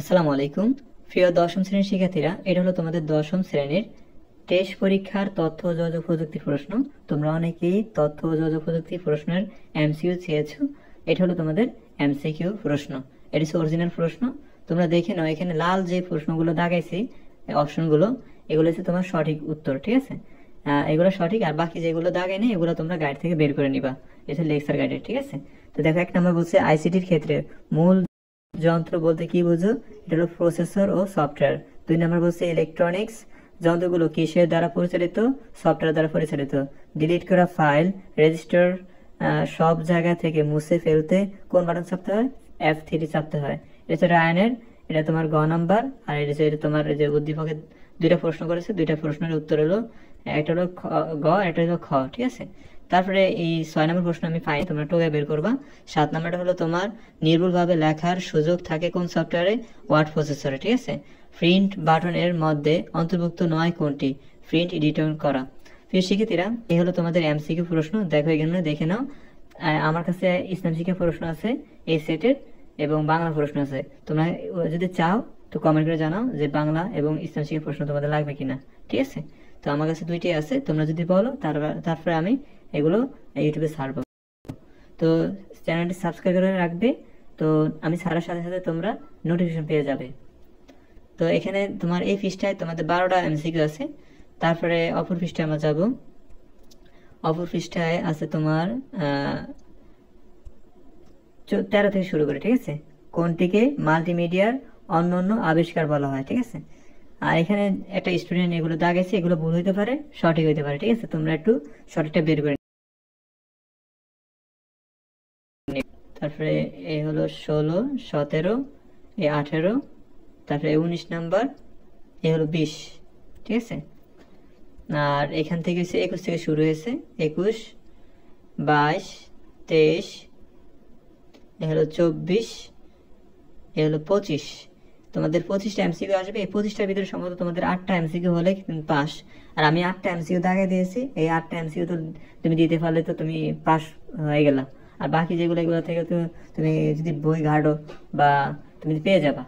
আসসালামু আলাইকুম। প্রিয় দশম শ্রেণীর শিক্ষার্থীরা, এটা হলো তোমাদের দশম শ্রেণীর টেস্ট পরীক্ষার তথ্য ও যোগাযোগ প্রযুক্তি প্রশ্ন। তোমরা অনেকেই তথ্য ও যোগাযোগ প্রযুক্তি প্রশ্নের এমসিকিউ চেয়েছো। এটা হলো তোমাদের এমসিকিউ প্রশ্ন। এটা হচ্ছে অরিজিনাল প্রশ্ন। তোমরা দেখে নাও, এখানে লাল যে প্রশ্নগুলো দাগাইছি, অপশনগুলো, এগুলো হচ্ছে তোমার সঠিক উত্তর, ঠিক আছে? এগুলো সঠিক, আর বাকি যেগুলো দাগাই নেই এগুলো তোমরা গাইড থেকে বের করে নিবা। এটা লেকচার গাইডের, ঠিক আছে? তো দেখো, 1 নম্বর বলছে আইসিটির ক্ষেত্রে মূল যন্ত্র বলতে কি বুঝো? এটা হলো প্রসেসর ও সফটওয়্যার। 2 নম্বর বলছে ইলেকট্রনিক্স যন্ত্রগুলো কিসের দ্বারা পরিচালিত? সফটওয়্যার দ্বারা পরিচালিত। ডিলিট করা ফাইল, রেজিস্টার সব জায়গা থেকে মুছে ফেলতে কোন বাটন চাপতে হয়? F3 চাপতে হয়। এটা হচ্ছে রায়ানের, এটা তোমার গ নাম্বার। আর এটা তোমার যে উদ্দীপকে 2টা প্রশ্ন করেছে, 2টা প্রশ্নের উত্তর হলো, একটা হলো গ, একটা হলো খ, ঠিক আছে? তারপরে এই 6 নম্বর প্রশ্ন আমি পাই, তোমরা টোকে বের করবা। 7 নম্বরটা হলো তোমার নির্ভুলভাবে লেখার সুযোগ থাকে কোন সফটওয়্যারে? ওয়ার্ড প্রসেসরে, ঠিক আছে? প্রিন্ট বাটনের মধ্যে অন্তর্ভুক্ত নয় কোনটি? প্রিন্ট এডিটর করা। প্রিয় শিক্ষার্থীরা, এই হলো তোমাদের এমসিকিউ প্রশ্ন। দেখো এখানে দেখে নাও, আমার কাছে ইসলাম শিক্ষা প্রশ্ন আছে এই সেটের, এবং বাংলা প্রশ্ন আছে। তোমরা যদি চাও তো কমেন্ট করে জানাও যে বাংলা এবং ইসলাম শিক্ষা প্রশ্ন তোমাদের লাগবে কিনা, ঠিক আছে? তো আমার কাছে 2টি আছে, তোমরা যদি বলো তারপরে আমি এগুলো ইউটিউবে ছাড়বো। তো চ্যানেলটি সাবস্ক্রাইব করে রাখবে, তো আমি ছাড়ার সাথে সাথে তোমরা নোটিফিকেশন পেয়ে যাবে। তো এখানে তোমার এই পৃষ্ঠায় তোমাদের 12টা এমসিকিউ আছে। তারপরে অপর পৃষ্ঠায় আমরা যাব। অপর পৃষ্ঠায় আছে তোমার 13 থেকে শুরু করে, ঠিক আছে? কোনটিকে মাল্টিমিডিয়ার অন্যান্য আবিষ্কার বলা হয়, ঠিক আছে? আর এখানে একটা স্টুডেন্ট এগুলো দাগেছে, এগুলো ভুল হইতে পারে, সঠিক হইতে পারে, ঠিক আছে? তোমরা একটু সঠিকটা বের করে। তারপরে এ হলো 16, 17, এ 18, তারপরে 19 নাম্বার, এ হলো 20, ঠিক আছে? আর এখান থেকে হচ্ছে 21 থেকে শুরু হয়েছে, 21, 22, 23, এ হলো 24, এ হলো 25। তোমাদের 25টা এমসিকিউ আসবে। এই 25টার ভিতরে সম্ভবত তোমাদের 8টা এমসিকিউ হলে পাস। আর আমি 8টা এমসিকিউ দাগে দিয়েছি, এই 8টা এমসিকিউ তো তুমি দিতে পারলে তো তুমি পাস হয়ে গেলা। আর বাকি যেগুলো, এগুলো থেকে তো তুমি যদি বই ঘাটো বা তুমি পেয়ে যাবা।